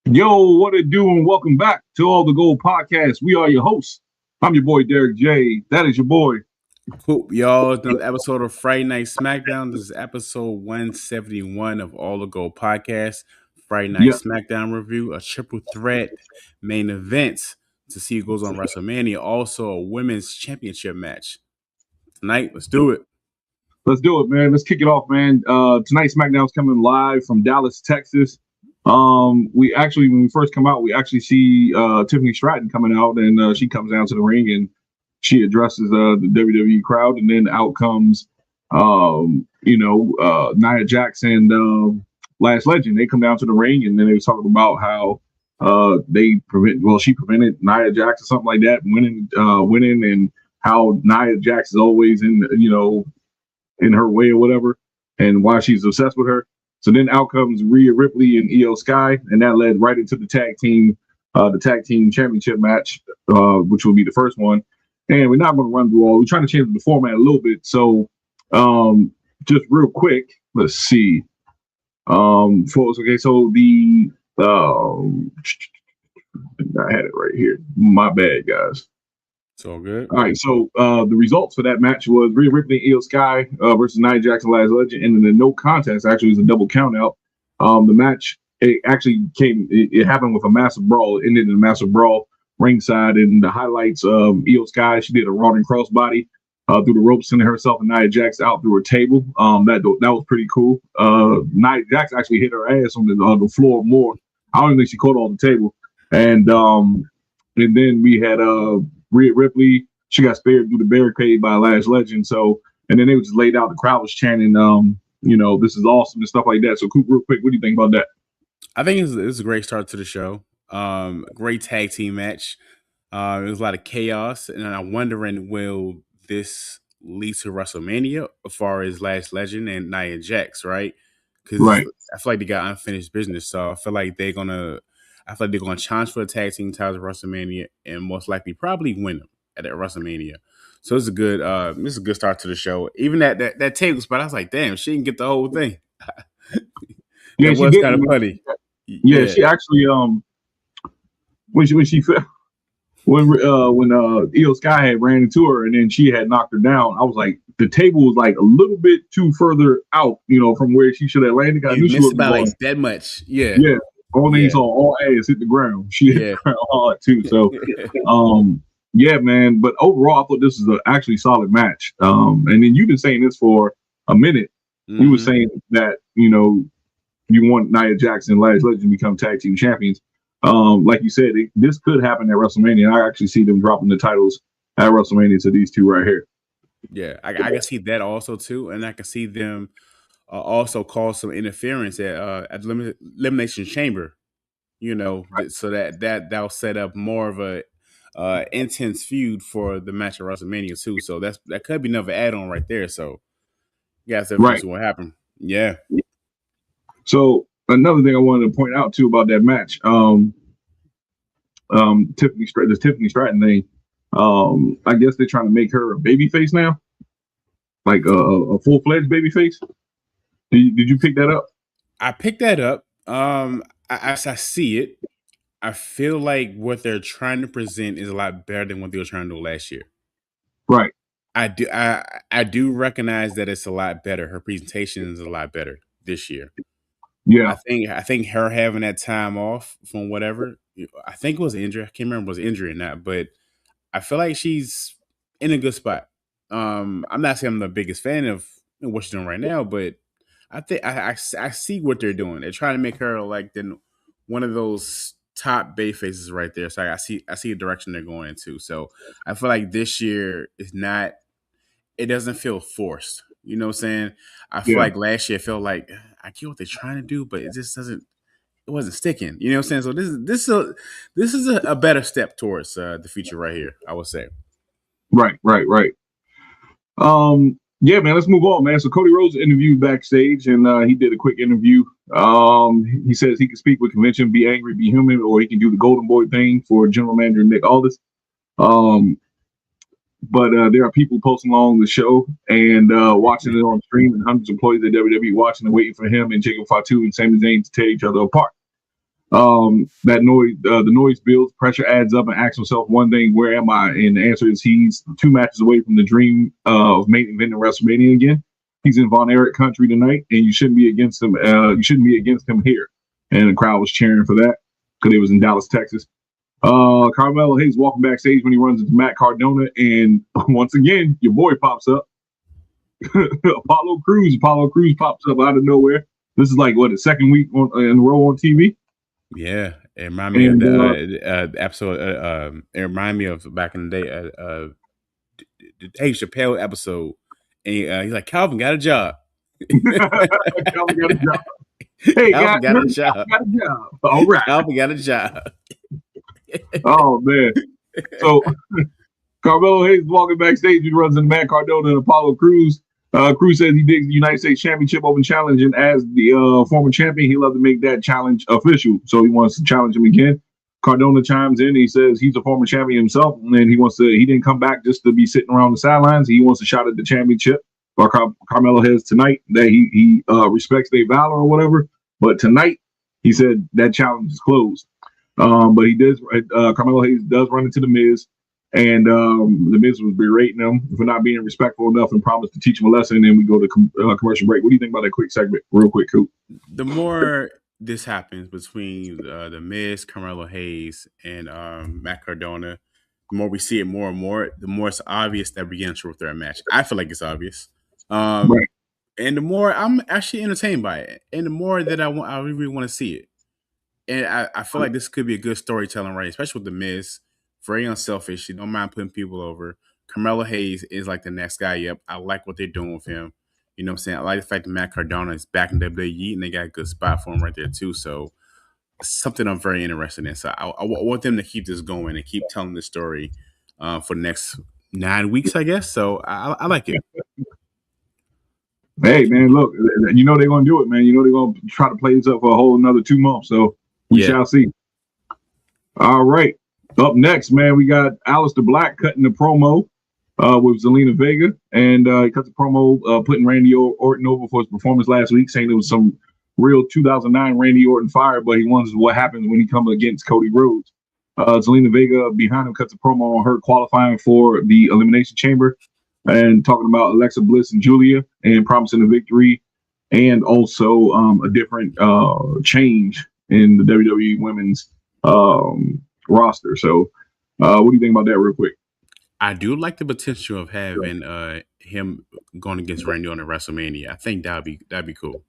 Yo, what it do, and welcome back to All the Gold Podcast. We are your hosts. I'm your boy Derek J. That is your boy. Cool, y'all. It's another episode of Friday Night Smackdown. This is episode 171 of All the Gold Podcast. Friday Night Smackdown review, a triple threat main event to see who goes on WrestleMania. Also, a women's championship match tonight. Let's do it. Let's do it, man. Let's kick it off, man. Tonight, SmackDown's coming live from Dallas, Texas. When we first come out, we actually see Tiffany Stratton coming out, and she comes down to the ring and she addresses the WWE crowd, and then out comes Nia Jax and Lash Legend. They come down to the ring, and then they was talking about how she prevented Nia Jax or something like that, winning, and how Nia Jax is always in her way or whatever, and why she's obsessed with her. So then out comes Rhea Ripley and IYO SKY, and that led right into the tag team championship match, which will be the first one. And we're not going to run through all. We're trying to change the format a little bit. So just real quick, let's see. Folks, okay, so I had it right here. My bad, guys. It's all good. All right, so the results for that match was Rhea Ripley and IYO SKY versus Nia Jax and Lash Legend, and then the no contest actually was a double count out. The match, it happened with a massive brawl. It ended in a massive brawl ringside, and the highlights of IYO SKY, she did a Rodden crossbody through the ropes, sending herself and Nia Jax out through a table. That was pretty cool. Nia Jax actually hit her ass on the floor more. I don't even think she caught on the table. And then we had Rhea Ripley. She got spared through the barricade by Lash Legend. So, and then they was just laid out. The crowd was chanting, this is awesome and stuff like that. So, Coop, real quick, what do you think about that? I think it's a great start to the show. Great tag team match. There was a lot of chaos, and I'm wondering, will this lead to WrestleMania as far as Lash Legend and Nia Jax, right? Because I feel like they got unfinished business, so I feel like they're gonna challenge for the tag team titles at WrestleMania, and most likely probably win them at WrestleMania. So it's a good start to the show. Even that table spot, I was like, damn, she didn't get the whole thing. Yeah, it was kind of funny. Yeah, she actually when IYO SKY had ran into her and then she had knocked her down, I was like, the table was like a little bit too further out, from where she should have landed. I knew she was about like that much. Yeah. Yeah. All ass hit the ground. She hit the ground hard too. So yeah, man. But overall, I thought this was actually solid match. And then you've been saying this for a minute. Mm-hmm. You were saying that, you want Nia Jax and Lash Legend to become tag team champions. Like you said, this could happen at WrestleMania. I actually see them dropping the titles at WrestleMania to these two right here. Yeah, I can see that also too, and I can see them also cause some interference at the Elimination Chamber. So that'll set up more of a intense feud for the match at WrestleMania too. So that could be another add-on right there. So yeah, that's what happened. Yeah. So another thing I wanted to point out too about that match, Tiffany Stratton thing. I guess they're trying to make her a babyface now, like a full-fledged babyface. Did you pick that up? I picked that up. As I see it, I feel like what they're trying to present is a lot better than what they were trying to do last year. Right. I do recognize that it's a lot better. Her presentation is a lot better this year. Yeah. I think her having that time off from whatever, I think it was injury. I can't remember if it was injury or not, but I feel like she's in a good spot. I'm not saying I'm the biggest fan of what she's doing right now, but I think I see what they're doing. They're trying to make her like one of those top bay faces right there. So I see the direction they're going into. So I feel like this year is not. It doesn't feel forced. You know what I'm saying? I feel like last year it felt like I get what they're trying to do, but it just doesn't. It wasn't sticking. You know what I'm saying? So this is a better step towards the future right here, I would say. Right. Yeah, man, let's move on, man. So Cody Rhodes interviewed backstage, and he did a quick interview. He says he can speak with convention, be angry, be human, or he can do the golden boy thing for general manager Nick Aldis. But there are people posting along the show and watching it on stream, and hundreds of employees at WWE watching and waiting for him and Jacob Fatu and Sami Zayn to tear each other apart. That noise, the noise builds, pressure adds up, and asks himself one thing: where am I? And the answer is he's 2 matches away from the dream of main event in WrestleMania again. He's in Von Erich country tonight, and you shouldn't be against him. You shouldn't be against him here. And the crowd was cheering for that because it was in Dallas, Texas. Carmelo Hayes walking backstage when he runs into Matt Cardona, and once again, your boy pops up. Apollo Crews pops up out of nowhere. This is like what, the second week in a row on TV. Yeah, it reminded me of the episode. It reminded me of back in the day, the Dave Chappelle episode, and he's like, Calvin got a job. Calvin got a job. Hey, Calvin got a job. All right, Calvin got a job. Oh man! So Carmelo Hayes walking backstage. He runs into Matt Cardona and Apollo Crews. Crews says he digs the United States Championship Open Challenge, and as the former champion, he'd love to make that challenge official. So he wants to challenge him again. Cardona chimes in. He says he's a former champion himself, and he didn't come back just to be sitting around the sidelines. He wants a shot at the championship. Or Carmelo has tonight that he respects their valor or whatever. But tonight, he said that challenge is closed. But he does. Carmelo Hayes does run into the Miz. And the Miz was berating him for not being respectful enough and promised to teach him a lesson. And then we go to commercial break. What do you think about that quick segment? Real quick, Coop. The more this happens between the Miz, Carmelo Hayes, and Matt Cardona, the more we see it more and more, the more it's obvious that we're getting a short thread match. I feel like it's obvious. Right. And the more I'm actually entertained by it, and the more that I really want to see it. And I feel like this could be a good storytelling, right? Especially with the Miz. Very unselfish. He don't mind putting people over. Carmelo Hayes is like the next guy up. I like what they're doing with him. You know what I'm saying? I like the fact that Matt Cardona is back in WWE, and they got a good spot for him right there, too. So, something I'm very interested in. So, I want them to keep this going and keep telling this story for the next 9 weeks, I guess. So, I like it. Hey, man, look, you know they're going to do it, man. You know they're going to try to play this up for a whole another 2 months. So, we shall see. All right. Up next, man, we got Aleister Black cutting the promo with Zelina Vega. And he cut the promo putting Randy Orton over for his performance last week, saying it was some real 2009 Randy Orton fire, but he wonders what happens when he comes against Cody Rhodes. Zelina Vega behind him cuts a promo on her qualifying for the Elimination Chamber and talking about Alexa Bliss and Giulia and promising a victory and also a different change in the WWE Women's roster. So what do you think about that real quick? I do like the potential of having him going against Randy on WrestleMania. I think that'd be cool.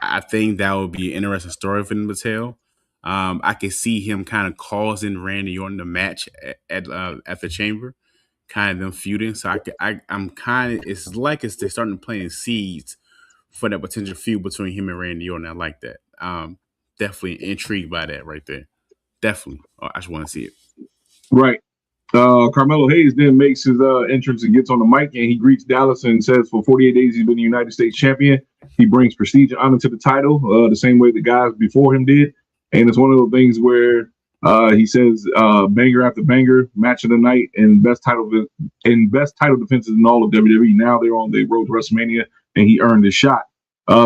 I think that would be an interesting story for them to tell. I could see him kind of causing Randy Orton the match at the Chamber, kind of them feuding. So I'm kind of, it's like they're starting to plant seeds for that potential feud between him and Randy Orton. I like that. Definitely intrigued by that right there. Definitely. I just want to see it. Right. Carmelo Hayes then makes his entrance and gets on the mic, and he greets Dallas and says for 48 days he's been the United States champion. He brings prestige and honor to the title the same way the guys before him did. And it's one of those things where he says banger after banger, match of the night, and best title defenses in all of WWE. Now they're on the road to WrestleMania, and he earned his shot.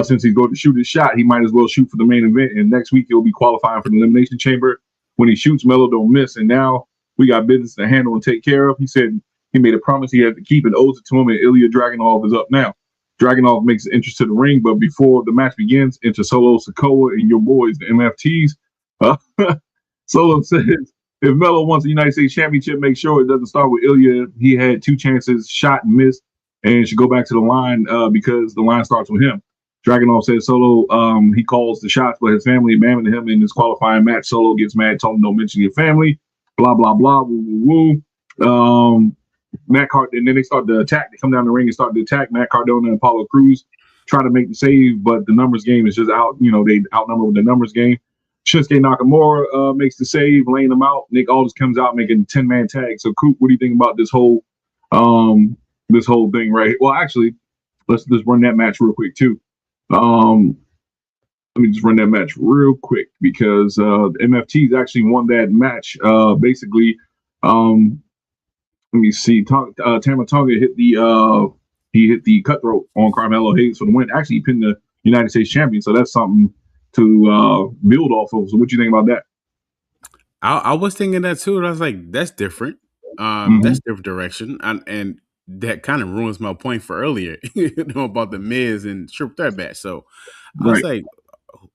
Since he's going to shoot his shot, he might as well shoot for the main event. And next week he'll be qualifying for the Elimination Chamber. When he shoots, Melo don't miss. And now we got business to handle and take care of. He said he made a promise he had to keep and owes it to him. And Ilya Dragunov is up now. Dragunov makes an entrance to the ring, but before the match begins, enter Solo Sikoa and your boys, the MFTs. Solo says if Melo wants the United States Championship, make sure it doesn't start with Ilya. He had 2 chances, shot and missed, and should go back to the line because the line starts with him. Dragunov says Solo, he calls the shots, but his family abandoned him in this qualifying match. Solo gets mad, told him don't mention your family, blah, blah, blah, woo, woo, woo. Matt Cardona, and then they start to attack. They come down the ring and start to attack. Matt Cardona and Apollo Crews try to make the save, but the numbers game is just out. You know, they outnumber with the numbers game. Shinsuke Nakamura makes the save, laying them out. Nick Aldis comes out making a 10-man tag. So, Coop, what do you think about this whole thing right here? Well, actually, let's just run that match real quick, too. Let me just run that match real quick because the MFTs actually won that match. Basically, let me see. Tama Tonga hit the cutthroat on Carmelo Hayes for the win. Actually, he pinned the United States champion, so that's something build off of. So what you think about that? I was thinking that too, and I was like, that's different. That's different direction, and that kind of ruins my point for earlier, about the Miz and Triple Threat match. So I was like,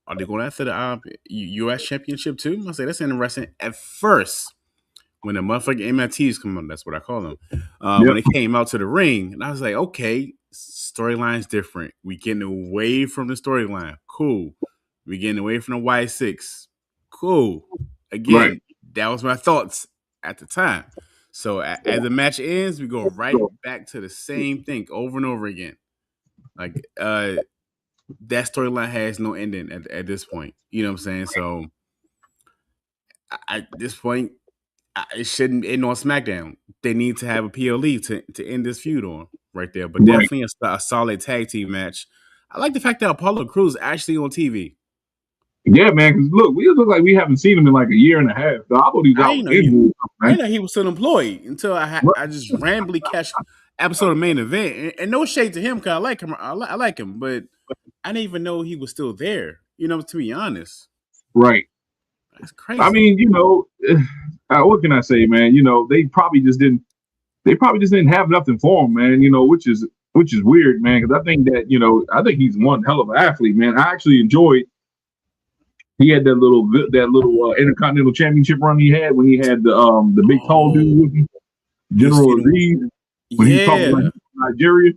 are they going after the U.S. Championship too? I say that's interesting. At first, when the motherfucking MFTs come on, that's what I call them. When they came out to the ring, and I was like, okay, storyline's different. We getting away from the storyline. Cool. We getting away from the Y6. Cool. Again, that was my thoughts at the time. So as the match ends, we go right back to the same thing over and over again. Like that storyline has no ending at this point. You know what I'm saying? So at this point, it shouldn't end on SmackDown. They need to have a PLE to end this feud on right there. But definitely a solid tag team match. I like the fact that Apollo Crews actually on TV. Yeah, man. Because look, we look like we haven't seen him in like a year and a half. So I thought he was out injured. I know he was still employed until I just randomly catch episode of Main Event. And no shade to him, because I like him. I like him, but I didn't even know he was still there. You know, to be honest. Right. That's crazy. I mean, you know, what can I say, man? You know, they probably just didn't have nothing for him, man. You know, which is weird, man. Because I think that, you know, I think he's one hell of an athlete, man. I actually enjoyed. He had that little Intercontinental Championship run he had when he had the big tall dude with him, General Aziz, when he talked about Nigeria.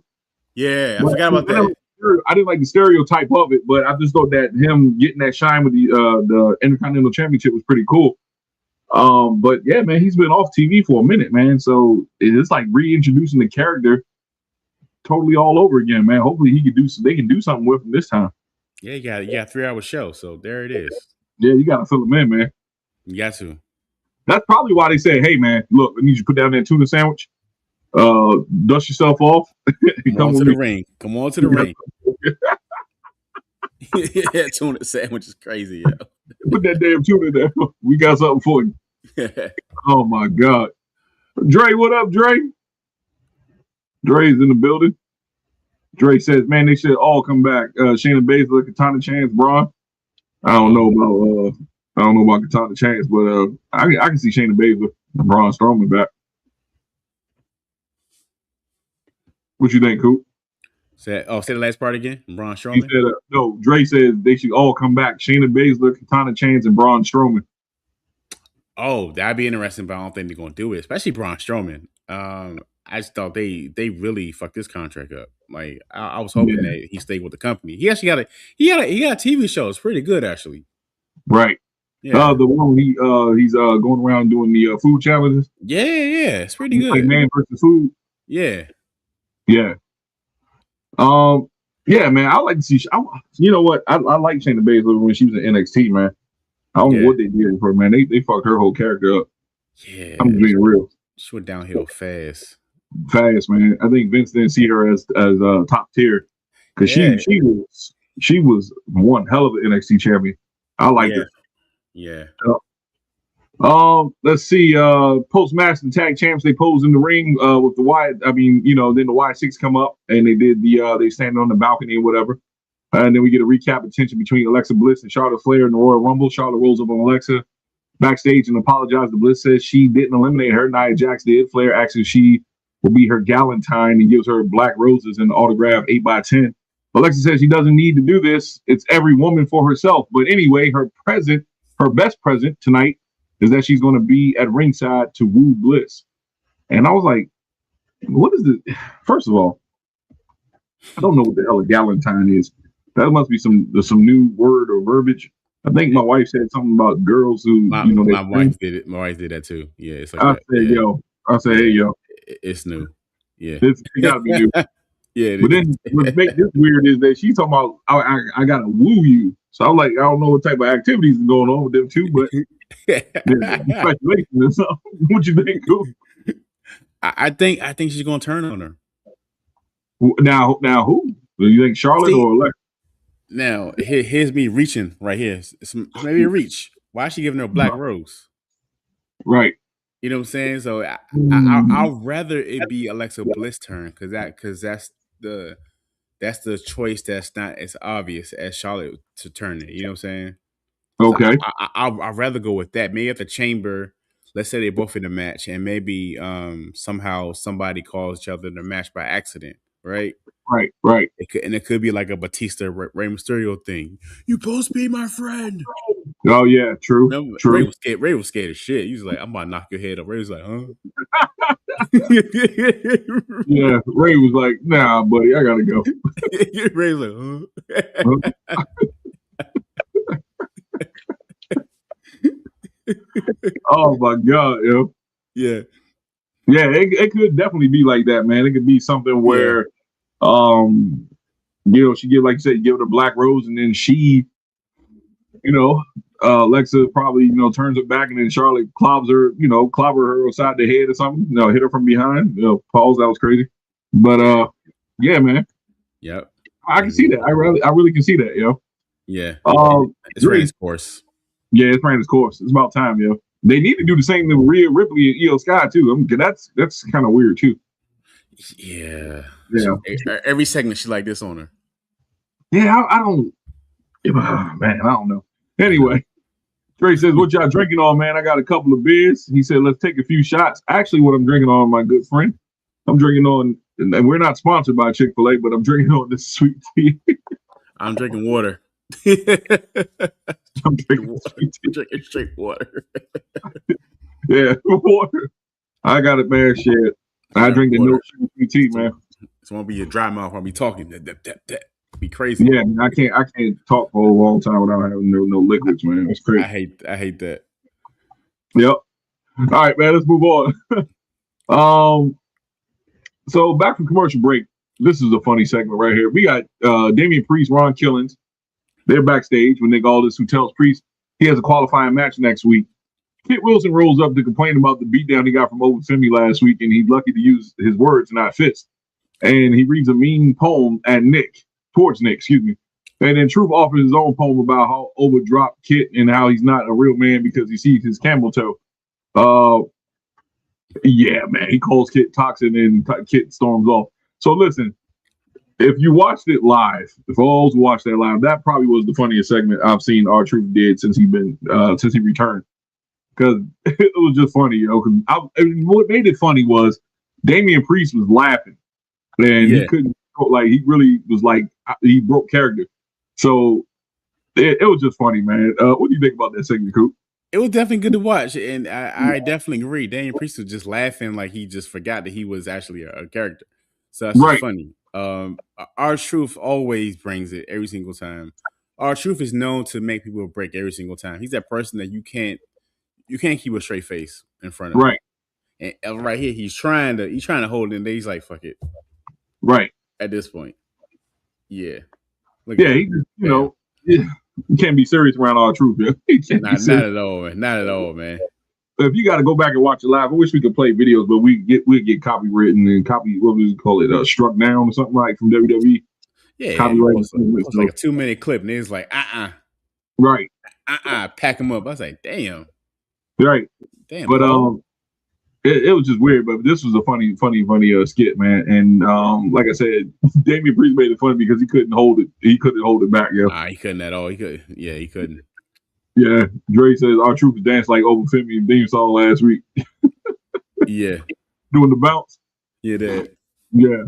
Yeah, I forgot about that. I didn't like the stereotype of it, but I just thought that him getting that shine with the Intercontinental Championship was pretty cool. But yeah, man, he's been off TV for a minute, man. So it's like reintroducing the character totally all over again, man. Hopefully they can do something with him this time. Yeah, you got a 3-hour show, so there it is. Yeah, you got to fill him in, man. You got to. That's probably why they say, "Hey, man, look, I need you to put down that tuna sandwich, dust yourself off, come on to the ring. Come on to the ring." Yeah, tuna sandwich is crazy, yo. Put that damn tuna there. We got something for you. Oh my God, Dre, what up, Dre? Dre's in the building. Dre says, man, they should all come back. Shayna Baszler, Katana Chance, Braun. I don't know about Katana Chance, but I can see Shayna Baszler and Braun Strowman back. What you think, Coop? Say the last part again. Braun Strowman. He said, no. Dre says they should all come back. Shayna Baszler, Katana Chance, and Braun Strowman. Oh, that'd be interesting, but I don't think they're gonna do it, especially Braun Strowman. I just thought they really fucked this contract up. Like I was hoping that he stayed with the company. He actually got a TV show. It's pretty good, actually. Right. Yeah. The one he's going around doing the food challenges. Yeah, it's pretty good. Like man versus food. Yeah. Yeah. Yeah, man. I like to see. You know what? I like Shayna Baszler when she was in NXT, man. I don't know what they did for her, man. They fucked her whole character up. Yeah. I'm being real. She went downhill fast. Fast, man. I think Vince didn't see her as top tier because she was one hell of an NXT champion. I liked her. Yeah. Let's see. Post match, the tag champs they posed in the ring with the Y. I mean, you know, then the Y6 come up and they did they stand on the balcony or whatever, and then we get a recap of tension between Alexa Bliss and Charlotte Flair in the Royal Rumble. Charlotte rolls up on Alexa backstage and apologizes to Bliss. Says she didn't eliminate her. Nia Jax did. Flair asks if she will be her Galentine and gives her black roses and autograph 8x10. Alexa says she doesn't need to do this. It's every woman for herself. But anyway, her best present tonight is that she's going to be at ringside to woo Bliss. And I was like, what is it? First of all, I don't know what the hell a Galentine is. That must be some new word or verbiage. I think my wife said something about girls who, my wife did it. My wife did that too. Yeah, it's like I said, hey, yo. It's new. Yeah. It gotta be new. Yeah. But then what makes this weird is that she's talking about I gotta woo you. So I'm like, I don't know what type of activities is going on with them too, but speculation or something. What you think, Coop? I think she's gonna turn on her. Now who? Do you think Charlotte or Alexa? Now here's me reaching right here. It's maybe a reach. Why is she giving her a black rose? Right. You know what I'm saying? So I'd rather it be Alexa Bliss' turn because that's the that's the choice that's not as obvious as Charlotte to turn it. You know what I'm saying? So Okay. I'd rather go with that. Maybe at the chamber, let's say they're both in the match, and maybe somehow somebody calls each other in the match by accident, right? Right. It could be like a Batista Rey Mysterio thing. You supposed to be my friend. Oh yeah, true. No, True. Ray was scared as shit. He was like, "I'm about to knock your head off." Ray was like, "Huh?" Yeah, Ray was like, "Nah, buddy, I gotta go." Ray was like, "Huh?" Oh my god, yo. Yeah. Yeah, it could definitely be like that, man. It could be something where, she give, like you said, give it a black rose, and then she, Alexa probably, turns it back, and then Charlotte clobber her upside the head or something. Hit her from behind. Pause. That was crazy, but yeah, man. Yep. I can see that. I really can see that, yo. Yeah. It's ran its course. Yeah, it's ran its course. It's about time, yo. They need to do the same with Rhea Ripley and IYO SKY too. I mean, that's kind of weird too. Yeah. Yeah. Every segment she like this on her. Yeah, I don't. Man, I don't know. Anyway, Trey says, "What y'all drinking on, man? I got a couple of beers." He said, "Let's take a few shots." Actually, what I'm drinking on, my good friend, I'm drinking on, and we're not sponsored by Chick-fil-A, but I'm drinking on this sweet tea. I'm drinking water. I'm drinking straight water. Yeah, water. I got it, man. Shit, I drink the no sugar tea, man. It's gonna be a dry mouth while be talking. That be crazy. Yeah, I can't talk for a long time without having no liquids, man. It's crazy. I hate that. Yep. All right, man. Let's move on. So back from commercial break. This is a funny segment right here. We got Damian Priest, Ron Killings. They're backstage with Nick Aldis, who tells Priest he has a qualifying match next week. Kit Wilson rolls up to complain about the beatdown he got from Old Femi last week, and he's lucky to use his words, not fists. And he reads a mean poem at towards Nick, And then Truth offers his own poem about how overdropped Kit and how he's not a real man because he sees his camel toe. Yeah, man. He calls Kit toxic and Kit storms off. So listen, if you watched it live, if all watched that live, that probably was the funniest segment I've seen R-Truth did since he returned. Because it was just funny, what made it funny was Damian Priest was laughing, and he couldn't, he really was he broke character. So it was just funny, man. What do you think about that segment, Coop? It was definitely good to watch, and I definitely agree. Damian Priest was just laughing like he just forgot that he was actually a character. So that's just funny. R-Truth always brings it every single time. R-Truth is known to make people break every single time. He's that person that you can't keep a straight face in front of him. And right here, he's trying to hold it, and he's like, fuck it. Right. At this point. Yeah. You can't be serious around R-Truth. Not at all, man. Not at all, man. If you got to go back and watch it live, I wish we could play videos, but we get copywritten and what we call it, struck down or something like from WWE. Yeah, copyright. It was like a 2-minute clip, and it was like, right, pack them up. I was like, damn, right, damn. But it was just weird. But this was a funny skit, man. And like I said, Damian Priest made it funny because he couldn't hold it. He couldn't hold it back. He couldn't at all. He couldn't. Yeah, Dre says R-Truth danced like Over Femi and theme song last week. Yeah, doing the bounce. Yeah, that. Yeah.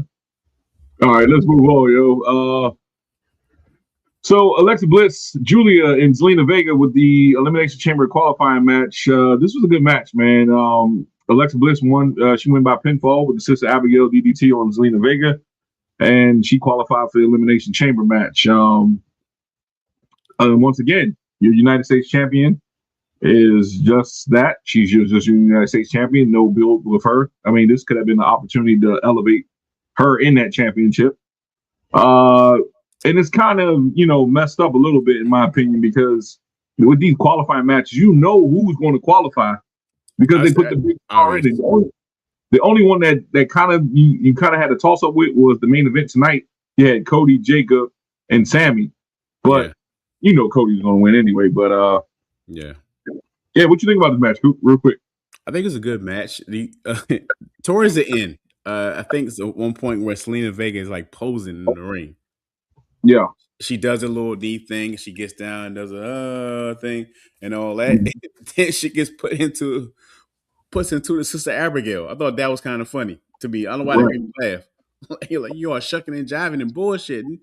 All right, let's move on, yo. So Alexa Bliss, Giulia, and Zelina Vega with the Elimination Chamber qualifying match. This was a good match, man. Alexa Bliss won. She went by pinfall with the sister Abigail DDT on Zelina Vega, and she qualified for the Elimination Chamber match. Once again, your United States champion is just that. She's just your United States champion. No build with her. I mean, this could have been an opportunity to elevate her in that championship. And it's kind of, messed up a little bit, in my opinion, because with these qualifying matches, who's going to qualify because they put the big star in it. The only one that kind of you kind of had a toss up with was the main event tonight. You had Cody, Jacob, and Sami, but Cody's going to win anyway. But yeah. What you think about this match, Coop, real quick? I think it's a good match. Towards the end, I think it's at one point where Zelina Vega is like posing in the ring. Yeah. She does a little knee thing. She gets down and does a thing and all that. Then she gets puts into the Sister Abigail. I thought that was kind of funny to me. I don't know why they made me laugh. You're like, you are shucking and jiving and bullshitting.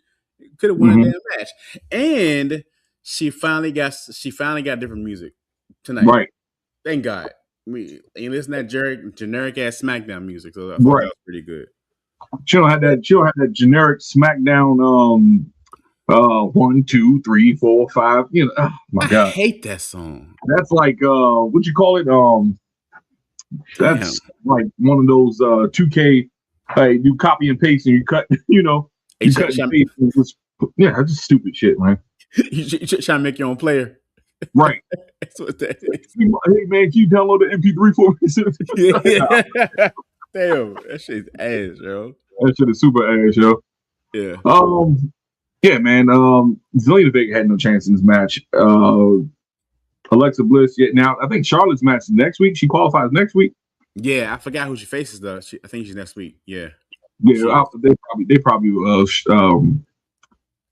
Could have won a damn match. And she finally got different music tonight. Right. Thank God. You listen to that generic ass SmackDown music. So I thought that was pretty good. She don't have that generic SmackDown 1, 2, 3, 4, 5. You know, oh my God. I hate that song. That's like what you call it? That's like one of those 2K. Hey, you copy and paste and you cut. You know, you cut and paste. That's just stupid shit, man. You trying to make your own player, right? That's what that is. Hey man, can you download the MP3 for me? Damn, that shit's ass, yo. That shit is super ass, yo. Yeah. Yeah, man. Zelina Vega had no chance in this match. Alexa Bliss. Yeah. Now I think Charlotte's match is next week. She qualifies next week. Yeah, I forgot who she faces though. I think she's next week. Yeah. Yeah.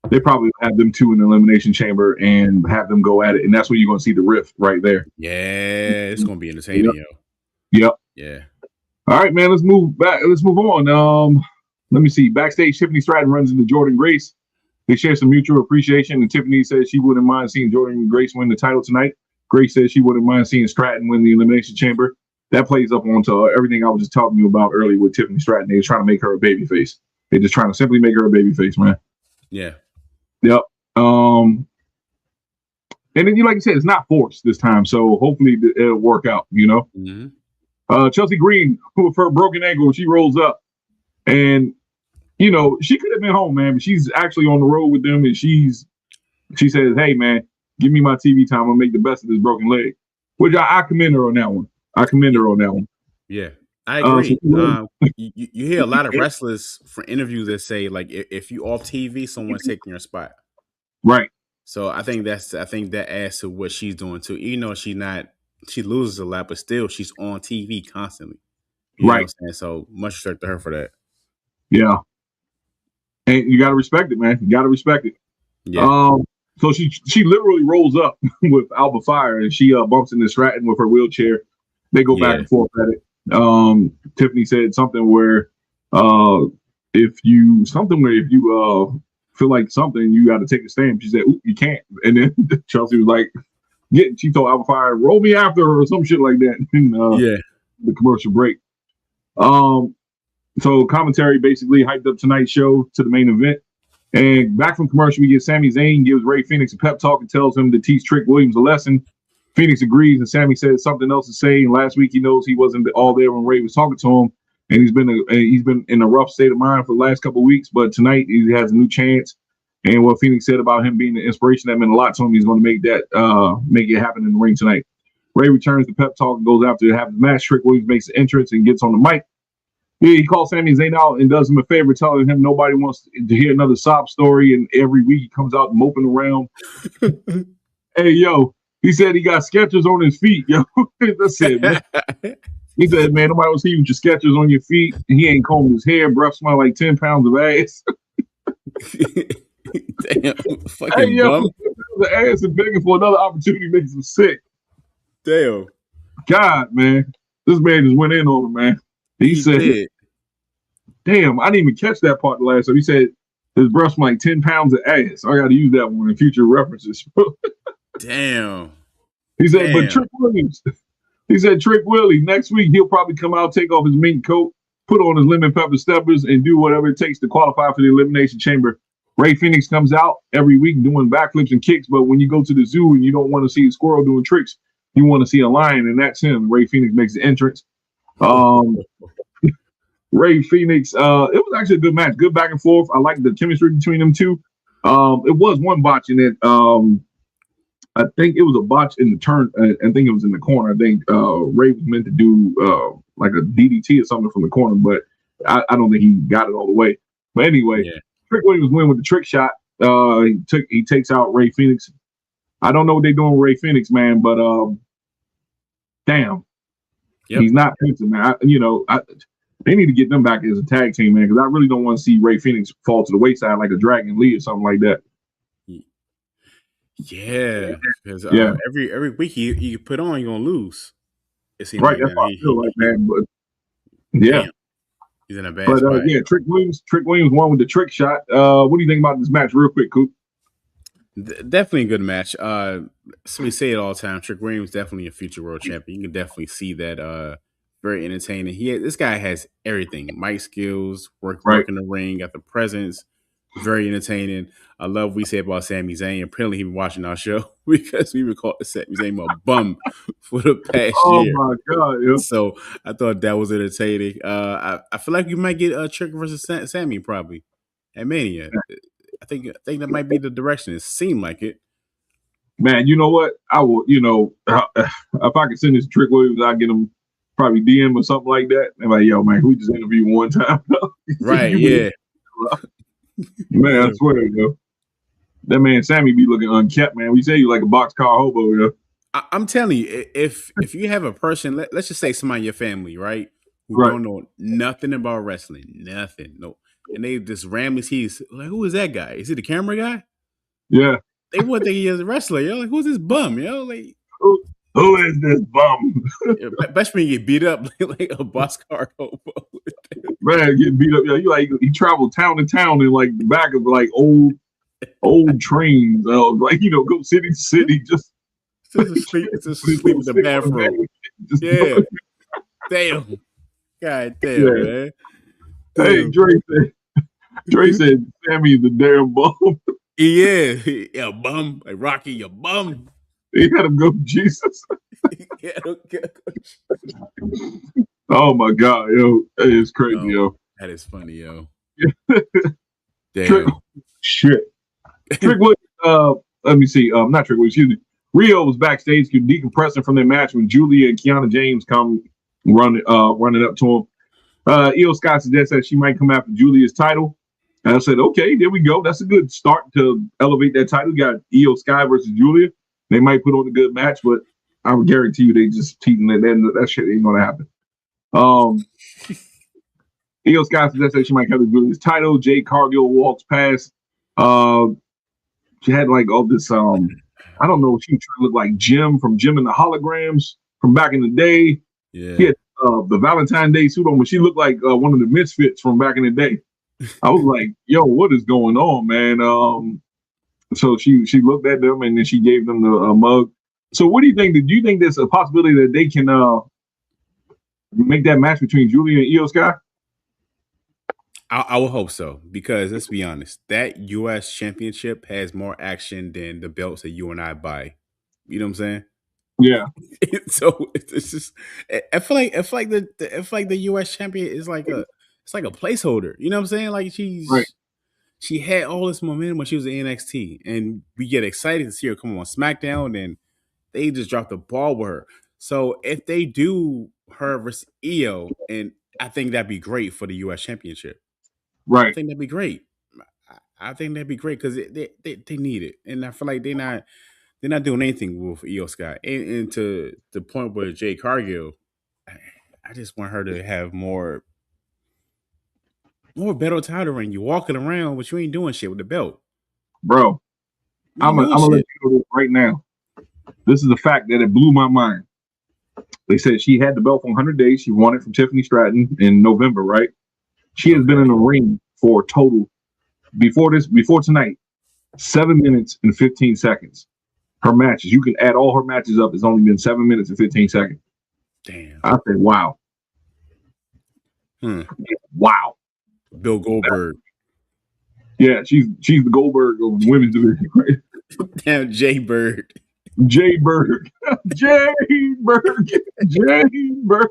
They probably have them two in the Elimination Chamber and have them go at it, and that's where you're going to see the rift right there. Yeah, it's going to be entertaining, yo. Yep. Yeah. All right, man. Let's move back. Let's move on. Let me see. Backstage, Tiffany Stratton runs into Jordynne Grace. They share some mutual appreciation, and Tiffany says she wouldn't mind seeing Jordynne Grace win the title tonight. Grace says she wouldn't mind seeing Stratton win the Elimination Chamber. That plays up onto everything I was just talking to you about earlier with Tiffany Stratton. They're trying to make her a babyface. They're just trying to simply make her a babyface, man. Yeah. Yep. And then, like you said, it's not forced this time, so hopefully it'll work out, you know? Mm-hmm. Chelsea Green, with her broken ankle, she rolls up. And, you know, she could have been home, man, but she's actually on the road with them, and she says, hey, man, give me my TV time. I'll make the best of this broken leg. Which I commend her on that one. Yeah, I agree. You hear a lot of wrestlers for interviews that say, like, if you off TV, someone's taking your spot. Right. So I think that adds to what she's doing too. Even though she loses a lot, but still she's on TV constantly. You know what I'm saying? So much respect to her for that. Yeah. And you gotta respect it, man. You gotta respect it. Yeah. So she literally rolls up with Alba Fire and she bumps into Stratton with her wheelchair. They go back and forth at it. Tiffany said something where if you feel like something, you got to take a stand. She said, "Ooh, you can't." And then Chelsea was like, she told Alba Fire, roll me after her or some shit like that in the commercial break. So commentary basically hyped up tonight's show to the main event. And back from commercial, we get Sami Zayn gives Rey Fenix a pep talk and tells him to teach Trick Williams a lesson. Phoenix agrees, and Sami says something else to say. And last week, he knows he wasn't all there when Rey was talking to him, and he's been in a rough state of mind for the last couple of weeks. But tonight, he has a new chance. And what Phoenix said about him being the inspiration that meant a lot to him, he's going to make it happen in the ring tonight. Rey returns the pep talk and goes after to have the match. Trick Williams makes the entrance and gets on the mic. He calls Sami Zayn out and does him a favor, telling him nobody wants to hear another sob story. And every week he comes out moping around. Hey, yo, he said he got Skechers on his feet, yo. That's it, man. He said, man, nobody wants to see you with your Skechers on your feet. He ain't combed his hair. Breath smell like 10 pounds of ass. Damn, fucking hey, yo, the ass and begging for another opportunity makes him sick. Damn. God, man. This man just went in on him, man. He said, damn, I didn't even catch that part the last time. He said his breath smell like 10 pounds of ass. I got to use that one in future references. Damn. He said, but Trick Williams, Trick Willie, next week he'll probably come out, take off his mink coat, put on his lemon pepper steppers, and do whatever it takes to qualify for the Elimination Chamber. Rey Fenix comes out every week doing backflips and kicks, but when you go to the zoo and you don't want to see a squirrel doing tricks, you want to see a lion, and that's him. Rey Fenix makes the entrance. Rey Fenix, it was actually a good match, good back and forth. I like the chemistry between them two. It was one botch in it. I think it was a botch in the turn. I think it was in the corner. I think Rey was meant to do like a DDT or something from the corner, but I don't think he got it all the way. But anyway, Trick Williams win with the trick shot. He takes out Rey Fenix. I don't know what they're doing with Rey Fenix, man, but damn, he's not Prince, man. They need to get them back as a tag team, man, because I really don't want to see Rey Fenix fall to the wayside like a Dragon Lee or something like that. Yeah, because Yeah. every week you put on, you're gonna lose. It seems Right, like that's what I feel like, man. But yeah, damn, he's in a bad but spot. yeah, Trick Williams won with the trick shot. What do you think about this match, real quick, Coop? Definitely a good match. So we say it all the time. Trick Williams definitely a future world champion. You can definitely see that. Very entertaining. This guy has everything: mic skills, work in the ring, got the presence. Very entertaining. I love what we say about Sami Zayn. Apparently, he been watching our show because we recalled Sami Zayn a bum for the past year. Oh my god! Yeah. So I thought that was entertaining. I feel like you might get Trick versus Sami probably at Mania. I think that might be the direction. It seemed like it. Man, you know what? I will. If I could send this Trick Williams, I'd get him probably DM or something like that. And like, yo, man, we just interviewed one time. Right? Yeah. Man, I swear, yo. That man Sami be looking unkept, man. We say you like a boxcar hobo, yo. I'm telling you, if you have a person, let's just say somebody in your family, right, who don't know nothing about wrestling, nothing, no, and they just randomly see, like, who is that guy? Is he the camera guy? Yeah. They wouldn't think he is a wrestler, yo. Like, who's this bum, yo? Like, who is this bum? Especially when you get beat up like a boxcar hobo. Man, getting beat up, yo. He traveled town to town in like the back of like old trains, like go city to city, just sleep in the bathroom. Yeah. Damn. God damn, man. Damn. Hey, Dre said Sami is a damn bum. Yeah, a bum. Like Rocky, you bum. He had him go Jesus. Oh my god, yo. That is crazy, yo. That is funny, yo. Damn. Shit. Trick Williams, let me see. Not Trick Williams, excuse me. Rio was backstage decompressing from their match when Giulia and Kiana James come running up to him. IYO SKY suggested that she might come after Giulia's title. And I said, okay, there we go. That's a good start to elevate that title. You got IYO SKY versus Giulia. They might put on a good match, but I would guarantee you they just teasing that shit ain't gonna happen. IYO SKY suggested that she might cover Giulia's title. Jade Cargill walks past. She had like all this I don't know, she trying to look like Jim from Jim and the Holograms from back in the day. Yeah. She had the Valentine Day suit on, but she looked like one of the Misfits from back in the day. I was like, yo, what is going on, man? So she looked at them and then she gave them the mug. So what do you think? Do you think there's a possibility that they can make that match between Giulia and IYO SKY? I would hope so, because let's be honest, that U.S. championship has more action than the belts that you and I buy. You know what I'm saying? Yeah. So it's just, I feel like the U.S. champion is like a placeholder. You know what I'm saying? Like she had all this momentum when she was in NXT, and we get excited to see her come on SmackDown, and they just dropped the ball with her. So if they do her versus IYO, and I think that'd be great for the U.S. championship. Right. I think that'd be great. I think that'd be great because they need it, and I feel like they're not doing anything with IYO SKY. And to the point where Jade Cargill, I just want her to have more better title ring. You walking around, but you ain't doing shit with the belt, bro. I'm gonna let you know this right now. This is a fact that it blew my mind. They said she had the belt for 100 days. She won it from Tiffany Stratton in November, right? She has been in the ring for a total before tonight, 7 minutes and 15 seconds. Her matches, you can add all her matches up. It's only been 7 minutes and 15 seconds. Damn. I said, wow. Wow. Bill Goldberg. Yeah, she's the Goldberg of women's division, right? Damn, Jay Bird. Jay Bird. Jay Bird. Jay Bird.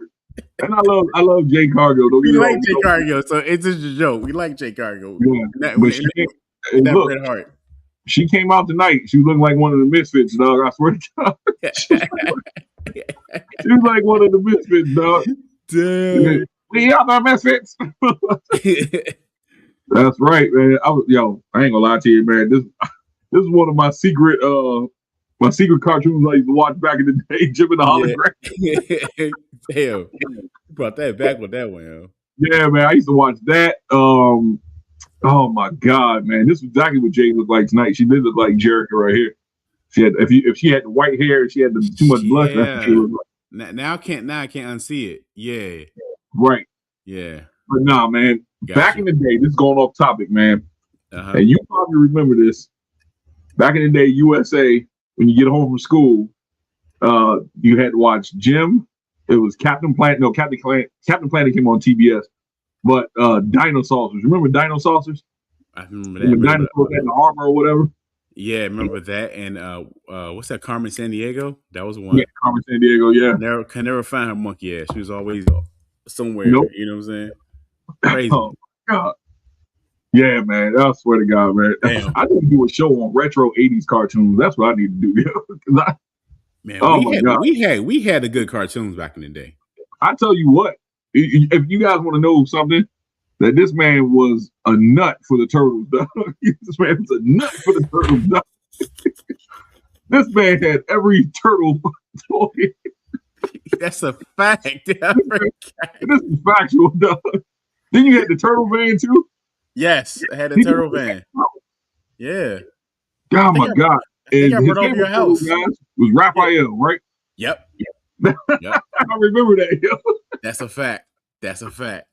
And I love Jay Cargill. We like Jay Cargill, so it's just a joke. We like Jay Cargill. Yeah, she came out tonight. She looked like one of the Misfits, dog. I swear to God. She was like one of the Misfits, dog. Damn. We are the Misfits. That's right, man. I ain't gonna lie to you, man. This is one of my secret cartoons I used to watch back in the day, Jim and the Hologram. Damn. You brought that back with that one, yo. Yeah, man. I used to watch that. Oh my God, man. This is exactly what Jade looked like tonight. She did look like Jericho right here. She had if she had the white hair, she had too much blush. That's what she looked like. Now I can't unsee it. Yeah. Right. Yeah. But nah, man. Back in the day, this is going off topic, man. And you probably remember this. Back in the day, USA, when you get home from school, you had to watch Jim. It was Captain Planet. No, Captain Planet came on TBS. But Dino Saucers. Remember Dino Saucers? I remember that. The dinosaurs had the armor or whatever. Yeah, remember that. And what's that? Carmen Sandiego? That was one. Yeah, Carmen Sandiego, yeah. Can never find her monkey ass. She was always somewhere. Nope. You know what I'm saying? Crazy. Oh God. Yeah, man. I swear to God, man. Damn. I need to do a show on retro 80s cartoons. That's what I need to do. Man, we had the good cartoons back in the day. I tell you what, if you guys want to know something, that this man was a nut for the Turtles. This man was a nut for the Turtles. This man had every turtle toy. That's a fact. This is factual, dog. Then you had the turtle van too. Yes, I had a turtle van. Yeah. Oh my God! And his over your house was Raphael, right? Yep. I remember that. Yo. That's a fact. That's a fact.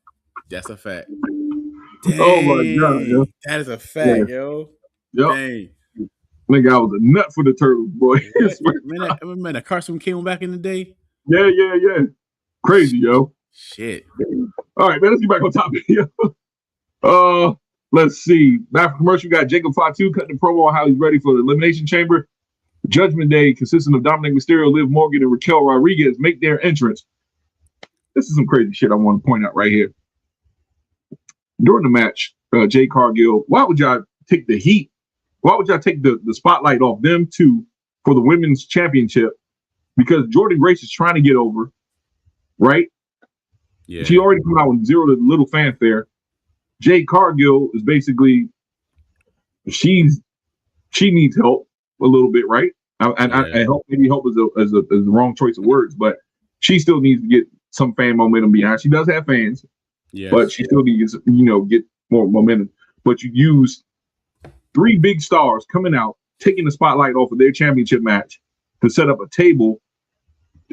Dang, oh my God, yo. That is a fact, yo. Yep. Dang. Nigga, I was a nut for the Turtles, boy. Man, the cartoon came back in the day. Yeah. Crazy, yo. Shit. All right, man, let's get back on topic. Let's see. After commercial, we got Jacob Fatu cutting the promo on how he's ready for the Elimination Chamber. Judgment Day, consisting of Dominik Mysterio, Liv Morgan, and Raquel Rodriguez, make their entrance. This is some crazy shit I want to point out right here. During the match, Jade Cargill, why would y'all take the heat? Why would y'all take the spotlight off them two for the women's championship? Because Jordynne Grace is trying to get over, right? Yeah. She already come out with zero to little fanfare. Jade Cargill is basically she needs help a little bit, right? I hope maybe help is the wrong choice of words, but she still needs to get some fan momentum behind. She does have fans, but she still needs get more momentum. But you use 3 big stars coming out, taking the spotlight off of their championship match to set up a table.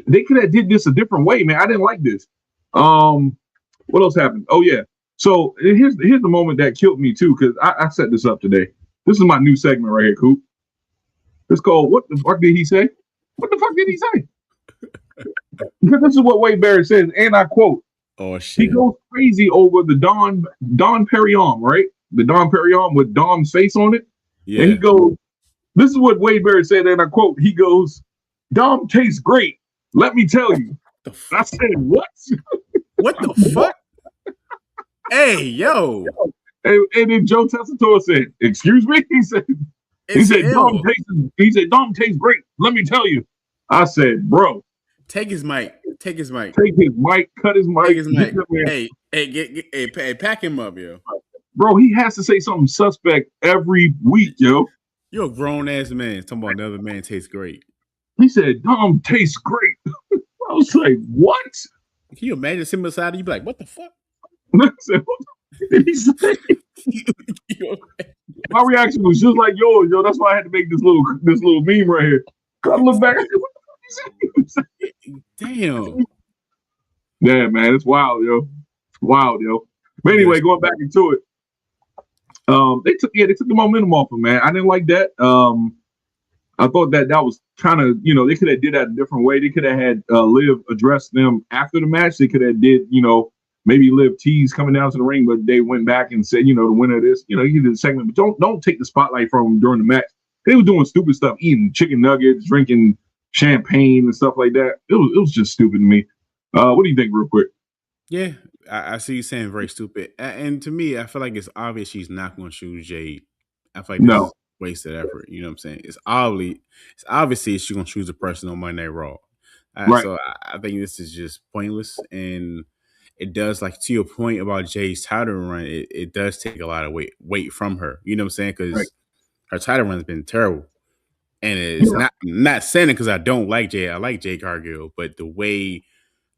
They could have did this a different way, man. I didn't like this. What else happened? Oh yeah. So here's the moment that killed me too, because I set this up today. This is my new segment right here, Coop. It's called "What the fuck did he say?" What the fuck did he say? Because this is what Wade Barrett says, and I quote: "Oh shit." He goes crazy over the Dom Perignon, right? The Dom Perignon with Dom's face on it. Yeah. And he goes, "This is what Wade Barrett said," and I quote: He goes, "Dom tastes great. Let me tell you." I said, "What? What the fuck?" Hey, yo. And then Joe Tessitore said, "Excuse me?" He said, Dom tastes great. Let me tell you. I said, "Bro, take his mic. Cut his mic. Cut his mic. Hey, pack him up, yo. Bro, he has to say something suspect every week, yo. You're a grown ass man talking about another man tastes great. He said, Dom tastes great. I was like, what? Can you imagine sitting beside you? You'd be like, what the fuck? I said, what did he say? My reaction was just like yours, yo. That's why I had to make this little meme right here. I look back, I said, what the fuck did he say? Damn. Yeah, man, it's wild, yo. It's wild, yo. But anyway, going back into it. They took the momentum off him, man. I didn't like that. I thought that was kind of, they could have did that a different way. They could have had Liv address them after the match. They could have did, maybe Liv tease coming down to the ring, but they went back and said, the winner of this, you did the segment, but don't take the spotlight from them during the match. They were doing stupid stuff, eating chicken nuggets, drinking champagne and stuff like that. It was just stupid to me. What do you think, real quick? Yeah, I see you saying very stupid. And to me, I feel like it's obvious she's not going to choose Jade. I feel like this is wasted effort. You know what I'm saying? It's obviously she's going to choose a person on Monday Night Raw. Right. So I think this is just pointless. And it does, like, to your point about Jade's title run, it does take a lot of weight from her. You know what I'm saying? Because her title run has been terrible. And it's not saying it because I don't like Jade. I like Jade Cargill. But the way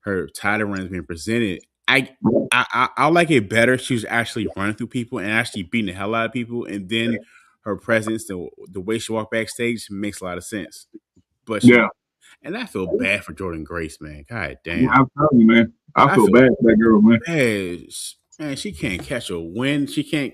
her title run has been presented, I like it better. She was actually running through people and actually beating the hell out of people, and then her presence, the way she walked backstage makes a lot of sense. But Yeah. and I feel bad for Jordynne Grace, man. God Yeah, damn. I'm telling you, man. I feel bad for that girl, man. Man, she can't catch a win. She can't.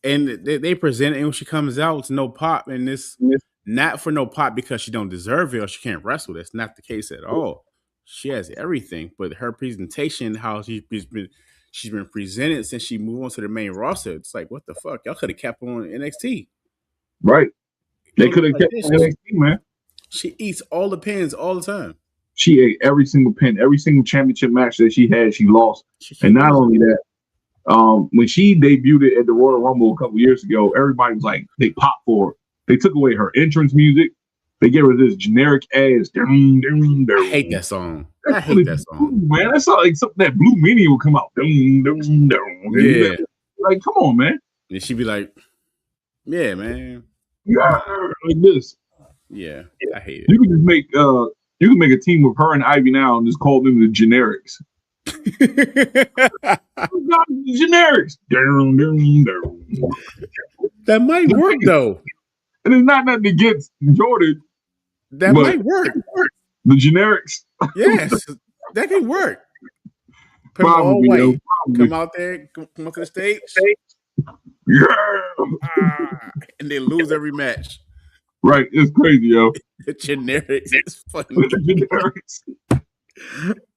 And they present it when she comes out with no pop, and this not for no pop because she don't deserve it or she can't wrestle. That's not the case at all. She has everything, but her presentation, how she's been presented since she moved on to the main roster, it's like, what the fuck? Y'all could have kept on NXT. Right. They could have kept on NXT, man. She eats all the pins all the time. She ate every single pin, every single championship match that she had, she lost. And not only that, when she debuted at the Royal Rumble a couple years ago, everybody was like, they popped for her. They took away her entrance music. They gave her this generic ass. I hate that song. I hate that song, man. That's like something that Blue Mania will come out. Yeah, like come on, man. And she'd be like, "Yeah, man, yeah, like this." Yeah, I hate it. You can just make a team with her and Ivy now and just call them the generics. Generics. That might work though. And it's not nothing against Jordynne. That might work. The generics. Yes, that can work. Probably, all white. Come out there, come up to the stage. Yeah. And they lose every match. Right. It's crazy, yo. The generics is funny. The generics.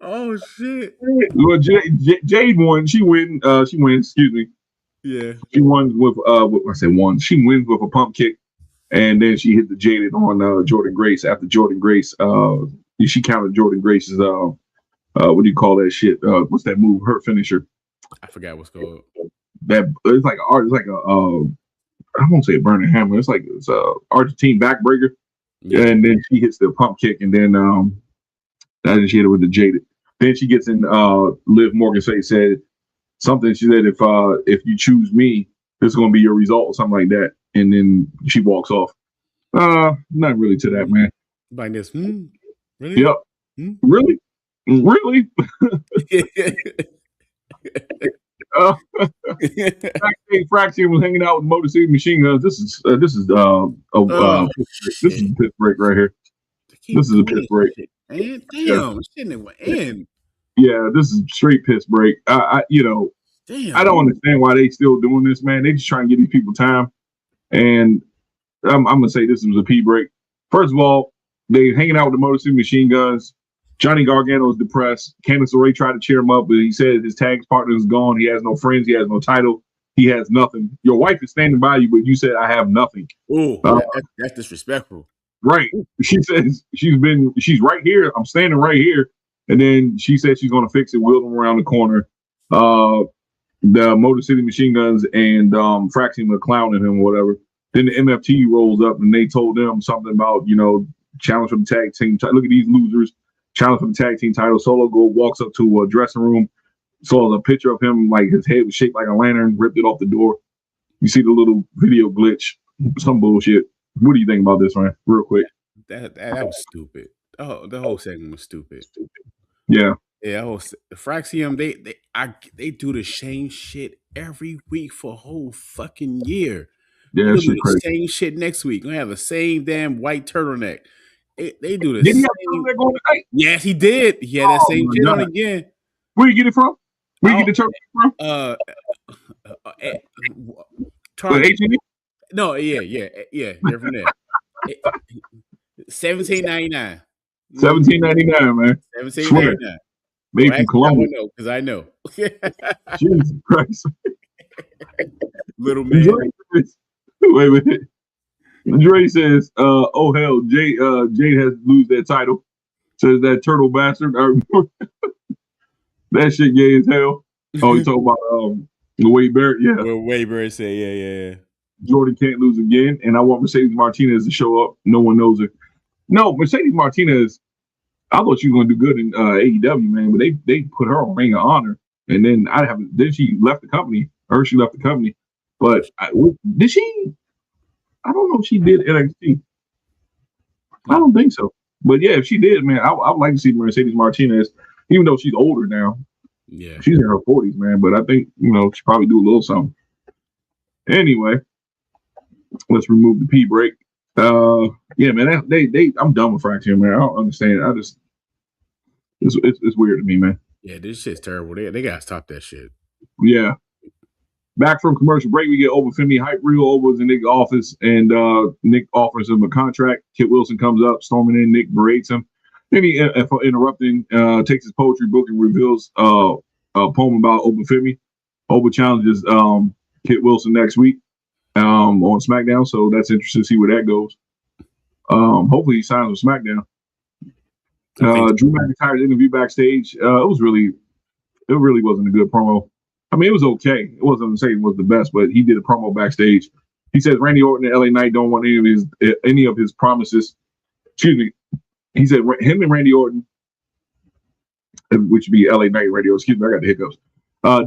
Oh shit. Well, Jade won. She wins. Excuse me. Yeah. She won with I said won. She wins with a pump kick, and then she hit the Jaded on Jordynne Grace. After Jordynne Grace, she counted Jordynne Grace's what do you call that shit? What's that move? Her finisher. I forgot what's called. That it's like I won't say a burning hammer. It's a Argentine backbreaker. Yeah. And then she hits the pump kick, and then she hit it with the Jaded. Then she gets in. Liv Morgan said something. She said, "If you choose me, this is going to be your result," or something like that. And then she walks off. Not really to that, man. Like this. Really? Yep. Really? Fraction was hanging out with Motor City Machine Guns. This is a piss break right here. This is a piss break. Man, damn, shouldn't it end? Yeah, this is straight piss break. Damn. I don't understand why they still doing this, man. They just trying to give these people time. And I'm gonna say this was a pee break. First of all, they hanging out with the Motor City Machine Guns. Johnny Gargano is depressed. Candice LeRae tried to cheer him up, but he said his tag partner is gone. He has no friends. He has no title. He has nothing. Your wife is standing by you, but you said, I have nothing. Oh, that's disrespectful. Right. She says she's right here. I'm standing right here. And then she said she's going to fix it, wheel them around the corner. The Motor City Machine Guns and Fraction were clowning him or whatever. Then the MFT rolls up and they told them something about, challenge for the tag team. Look at these losers. Challenge for the tag team title. Solo walks up to a dressing room, saw a picture of him, like his head was shaped like a lantern, ripped it off the door. You see the little video glitch, some bullshit. What do you think about this, man? Real quick. That was stupid. Oh, the whole segment was stupid. Yeah. Yeah, Fraxium, they do the same shit every week for a whole fucking year. Yeah, they do the same shit next week. Gonna have the same damn white turtleneck. They do the same. Did he have on tonight? Yes, he did. He had that same shit on again. Where you get it from? Where you get the turtleneck from? H&E? No, yeah. They're from there. $17.99. $17.99, man. $17.99. Made from Columbia. Because I know. Jesus Christ. Little man. Wait a minute. Dre says, oh hell, Jade has to lose that title. Says that turtle bastard. That shit gay as hell. Oh, you talking about Wade Barrett? Yeah. Well, Wade Barrett said, yeah. Jordynne can't lose again, and I want Mercedes Martinez to show up. No one knows her. No, Mercedes Martinez, I thought she was gonna do good in AEW, man, but they put her on Ring of Honor, and then she left the company. She left the company. But did she? I don't know if she did NXT. I don't think so. But yeah, if she did, man, I would like to see Mercedes Martinez, even though she's older now. Yeah. She's in her 40s, man, but I think, she probably do a little something. Anyway, let's remove the pee break. Yeah, man, I'm done with Fraction, man. I don't understand. It's weird to me, man. Yeah, this shit's terrible. They gotta stop that shit. Yeah. Back from commercial break, we get Over Femi hype reel. Over's in Nick's office, and Nick offers him a contract. Kit Wilson comes up, storming in. Nick berates him. Then he, for interrupting, takes his poetry book and reveals a poem about Over Femi. Over challenges Kit Wilson next week on SmackDown, so that's interesting to see where that goes. Hopefully he signs with SmackDown. Drew McIntyre's interview backstage. It really wasn't a good promo. I mean, it was okay. It wasn't saying it was the best, but he did a promo backstage. He says Randy Orton and LA Knight don't want any of his promises. Excuse me. He said him and Randy Orton, which would be LA Knight and Randy Orton. Excuse me, I got the hiccups.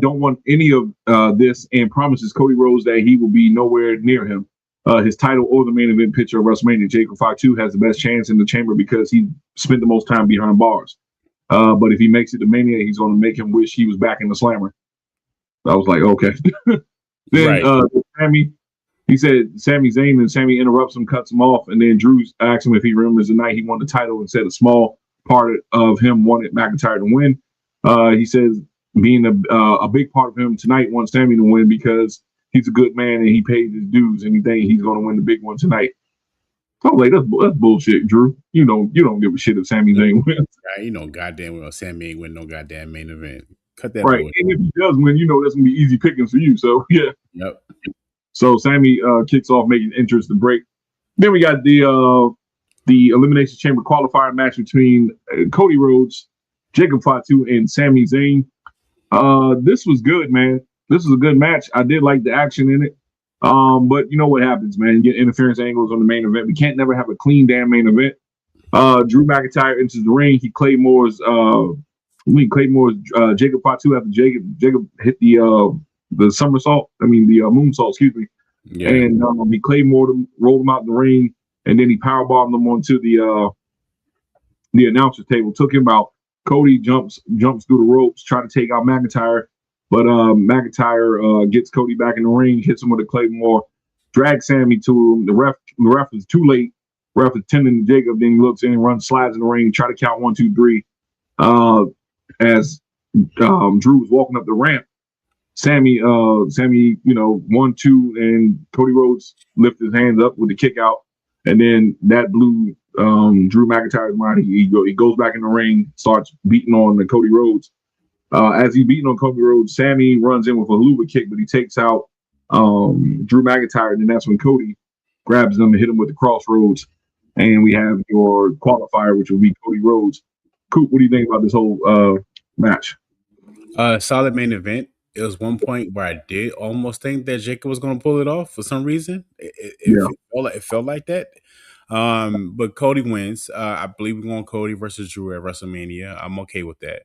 Don't want any of this, and promises Cody Rhodes that he will be nowhere near him. His title or the main event picture of WrestleMania. Jacob Fatu has the best chance in the chamber because he spent the most time behind bars. But if he makes it to Mania, he's going to make him wish he was back in the Slammer. I was like, okay. Then Sami, he said Sami Zayn, and Sami interrupts him, cuts him off, and then Drew asks him if he remembers the night he won the title and said a small part of him wanted McIntyre to win. He says being a big part of him tonight wants Sami to win because he's a good man and he paid his dues and he thinks he's going to win the big one tonight. I was like, that's bullshit, Drew. You don't give a shit if Sami Zayn wins. Right, goddamn well, Sami ain't win no goddamn main event. Cut that right. Boy. And if he does win, that's gonna be easy pickings for you. So yeah. Yep. So Sami kicks off, making interest to break. Then we got the Elimination Chamber qualifier match between Cody Rhodes, Jacob Fatu, and Sami Zayn. This was good, man. This was a good match. I did like the action in it. But you know what happens, man. You get interference angles on the main event. We can't never have a clean damn main event. Drew McIntyre enters the ring. He Claymore's Jacob Fatu after Jacob hit the somersault. I mean the moonsault, excuse me. Yeah. And he Claymore'd him, rolled him out the ring, and then he powerbombed him onto the announcer table. Took him out. Cody jumps through the ropes, try to take out McIntyre, but McIntyre gets Cody back in the ring, hits him with a Claymore, drags Sami to him. The ref is too late. Ref is tending to Jacob, then he looks in and runs, slides in the ring, try to count 1, 2, 3. As Drew was walking up the ramp, Sami, 1, 2, and Cody Rhodes lifted his hands up with the kick out, and then that blew Drew McIntyre's mind. He goes back in the ring, starts beating on the Cody Rhodes. As he's beating on Cody Rhodes, Sami runs in with a haluva kick, but he takes out Drew McIntyre, and then that's when Cody grabs him and hit him with the crossroads. And we have your qualifier, which will be Cody Rhodes. Coop, what do you think about this whole match? Solid main event. It was one point where I did almost think that Jacob was going to pull it off for some reason. It felt like that. But Cody wins. I believe we're going Cody versus Drew at WrestleMania. I'm okay with that.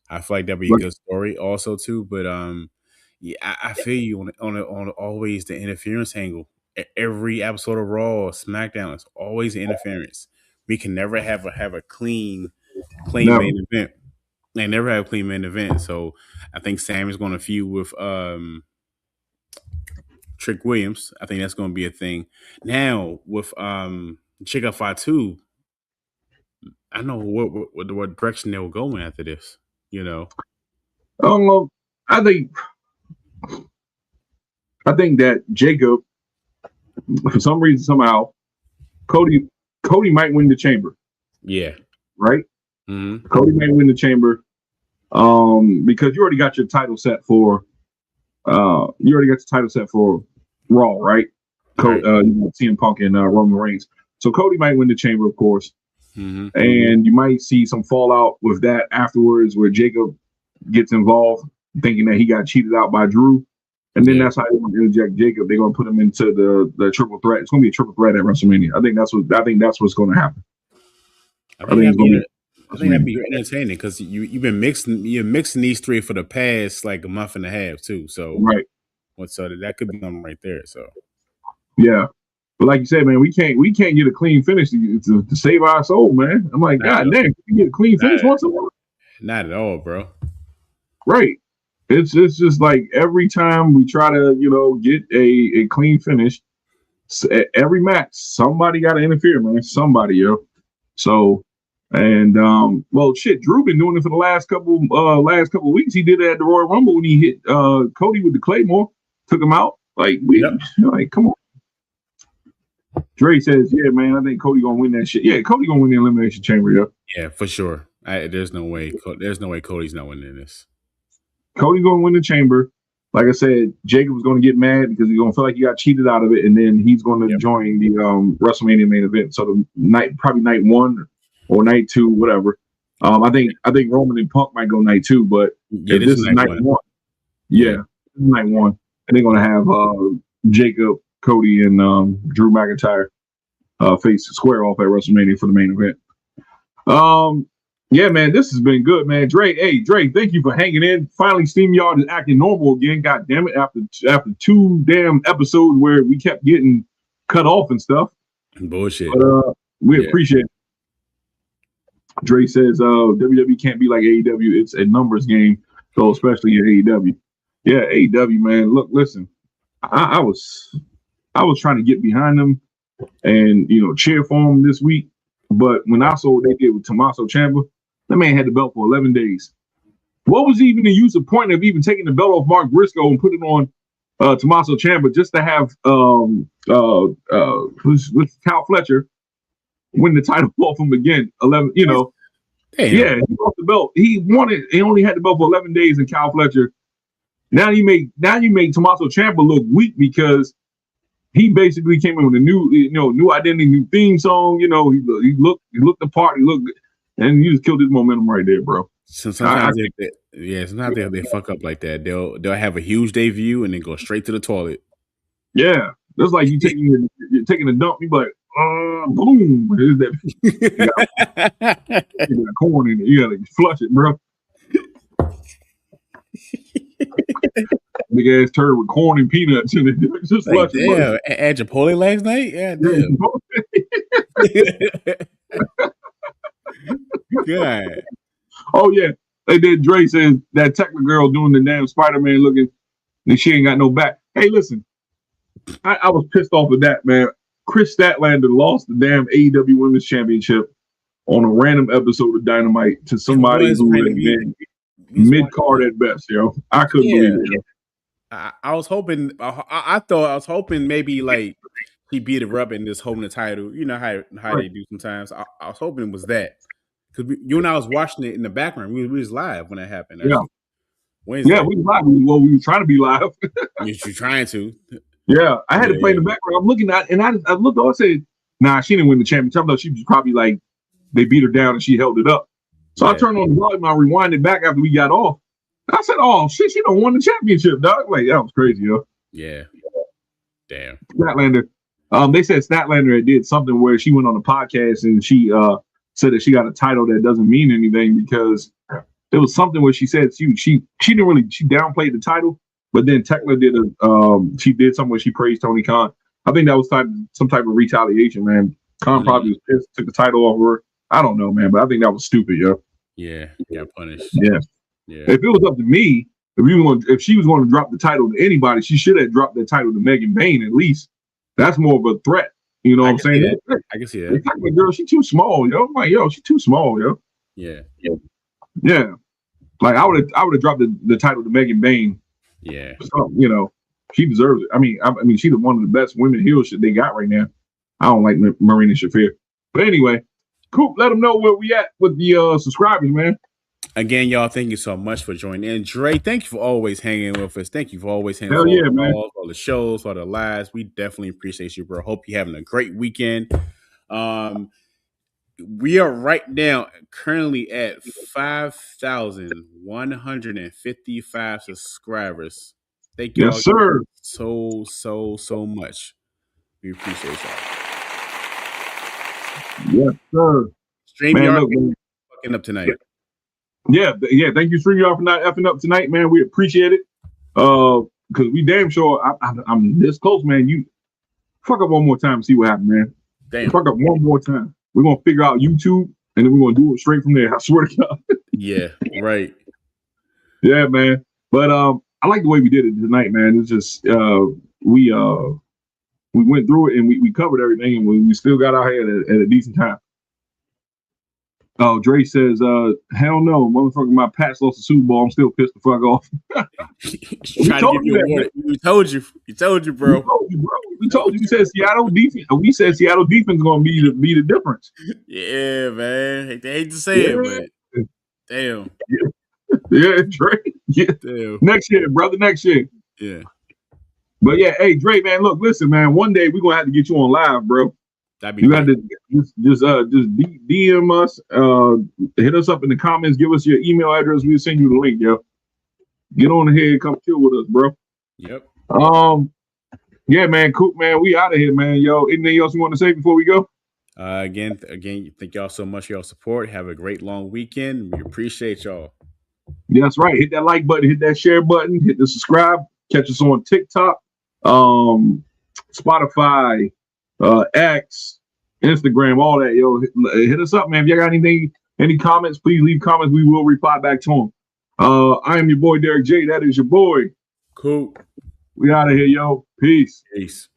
I feel like that'd be a good story also too. But I feel you on always the interference angle. Every episode of Raw or SmackDown is always an interference. We can never have a clean main event. They never have a clean main event. So I think Sam is going to feud with Trick Williams. I think that's going to be a thing. Now with Jacob Fatu, I know what direction they will go in after this. I think that Jacob, for some reason, somehow, Cody might win the chamber. Yeah. Right? Mm-hmm. Cody might win the chamber because you already got your title set for Raw, right? CM Punk and Roman Reigns. So Cody might win the chamber, of course. Mm-hmm. And you might see some fallout with that afterwards where Jacob gets involved, thinking that he got cheated out by Drew. And then that's how they're going to interject Jacob. They're going to put him into the triple threat. It's going to be a triple threat at WrestleMania. I think that's what's going to happen. I think that'd be entertaining because you've been mixing these three for the past like a month and a half too. So so that could be something right there. So yeah. But like you said, man, we can't get a clean finish to save our soul, man. I'm like, God damn, can you get a clean finish once in a while? Not at all, bro. Right. It's just like every time we try to, get a clean finish, every match, somebody got to interfere, man. Somebody, yo. So, and well, shit, Drew been doing it for the last couple weeks. He did it at the Royal Rumble when he hit Cody with the Claymore, took him out. Like like, come on. Dre says, "Yeah, man, I think Cody gonna win that shit. Yeah, Cody gonna win the Elimination Chamber, yo. Yeah, for sure. There's no way. There's no way Cody's not winning this. Cody's gonna win the Chamber. Like I said, Jacob was gonna get mad because he's gonna feel like he got cheated out of it, and then he's gonna join the WrestleMania main event. So probably night 1 or night 2, whatever. I think Roman and Punk might go night 2, but if this is night one, this is night 1, and they're gonna have Jacob, Cody, and Drew McIntyre face square off at WrestleMania for the main event. Yeah, man, this has been good, man. Dre, thank you for hanging in. Finally, StreamYard is acting normal again. God damn it, after 2 damn episodes where we kept getting cut off and stuff. Bullshit. But we appreciate it. Dre says WWE can't be like AEW. It's a numbers game, so especially in AEW. Yeah, AEW, man. Look, listen, I was trying to get behind them and cheer for them this week, but when I saw what they did with Tommaso Ciampa, that man had the belt for 11 days. What was even the use of point of even taking the belt off Mark Briscoe and putting it on Tommaso Ciampa just to have with Cal Fletcher win the title off him again? 11, he lost the belt. He won it. He only had the belt for 11 days, and Cal Fletcher. Now you make Tommaso Ciampa look weak because he basically came in with a new identity, new theme song. He looked the part. He looked good. And you just killed his momentum right there, bro. So sometimes they fuck up like that. They'll have a huge debut and then go straight to the toilet. Yeah, that's like you're taking a dump. You be like, boom, you got corn in it. You gotta flush it, bro. Big ass turd with corn and peanuts in it. Just flush it. Yeah, at Chipotle last night. Yeah, God. Oh yeah, they did. Dre says that Tekla girl doing the damn Spider-Man looking, and she ain't got no back. Hey, listen, I was pissed off with that, man. Chris Statlander lost the damn AEW Women's Championship on a random episode of Dynamite to somebody who had been mid-card at best, yo. I couldn't believe it. Yo. I was hoping. I was hoping maybe like he beat her up and just holding the title. You know how they do sometimes. I was hoping it was that. Because you and I was watching it in the background. We was live when that happened. Yeah. Wednesday. Yeah, we was live. Well, we were trying to be live. You're trying to. Yeah, I had to play in the background. I'm looking at, and I looked. I said, "Nah, she didn't win the championship." I thought she was probably like they beat her down and she held it up. So I turned on the volume. I rewinded back after we got off. I said, "Oh shit, she don't won the championship, dog." Like that was crazy, yo. Yeah. Damn. Statlander. They said Statlander did something where she went on a podcast and she said that she got a title that doesn't mean anything because there was something where she said she didn't really, she downplayed the title, but then Tekla did she did something where she praised Tony Khan. I think that was some type of retaliation, man. Khan probably was pissed, took the title off her. I don't know, man, but I think that was stupid, yo. Yeah, got punished. Yeah. If it was up to me, if she was going to drop the title to anybody, she should have dropped the title to Megan Bain at least. That's more of a threat. You know what I'm saying? I can see that. Like, girl, she's too small, yo. I'm like, yo, she's too small, yo. Yeah. Like I would have dropped the title to Megan Bain. Yeah. So, she deserves it. I mean, she's one of the best women heels they got right now. I don't like Marina Shafir, but anyway, Coop, let them know where we at with the subscribers, man. Again, y'all, thank you so much for joining in. Dre, thank you for always hanging with us. Thank you for always hanging with us, all the shows, all the lives. We definitely appreciate you, bro. Hope you're having a great weekend. We are right now currently at 5,155 subscribers. Thank you, yes, sir. So much. We appreciate y'all. Yes, sir. StreamYard fucking up tonight. Yeah. Thank you, StreamYard, for not effing up tonight, man. We appreciate it. Because we damn sure I'm this close, man. You fuck up one more time and see what happens, man. Damn. Fuck up one more time. We're gonna figure out YouTube and then we're gonna do it straight from there. I swear to God. Yeah, right. Yeah, man. But I like the way we did it tonight, man. It's just we went through it and we covered everything, and we still got out here at a decent time. Oh, Dre says, hell no, motherfucker, my Pats lost the Super Bowl. I'm still pissed the fuck off. Trying to give you a warning. We told you, bro. We told you. We said Seattle defense. We said Seattle defense is gonna be the difference. Yeah, man. They hate to say it, but damn. Yeah, Dre. Yeah. Damn. Next year, brother. Next year. Yeah. But yeah, hey, Dre, man, look, listen, man. One day we're gonna have to get you on live, bro. You got to just DM us, hit us up in the comments, give us your email address. We'll send you the link, yo. Get on ahead, come chill with us, bro. Yep. Yeah, man, cool, man. We out of here, man. Yo, anything else you want to say before we go? Again, thank y'all so much for y'all support. Have a great long weekend. We appreciate y'all. Yeah, that's right. Hit that like button, hit that share button, hit the subscribe. Catch us on TikTok, Spotify, X, Instagram, all that, yo. Hit us up, man. If y'all got anything, any comments, please leave comments. We will reply back to them. I am your boy, Derek J. That is your boy. Cool. We out of here, yo. Peace. Peace.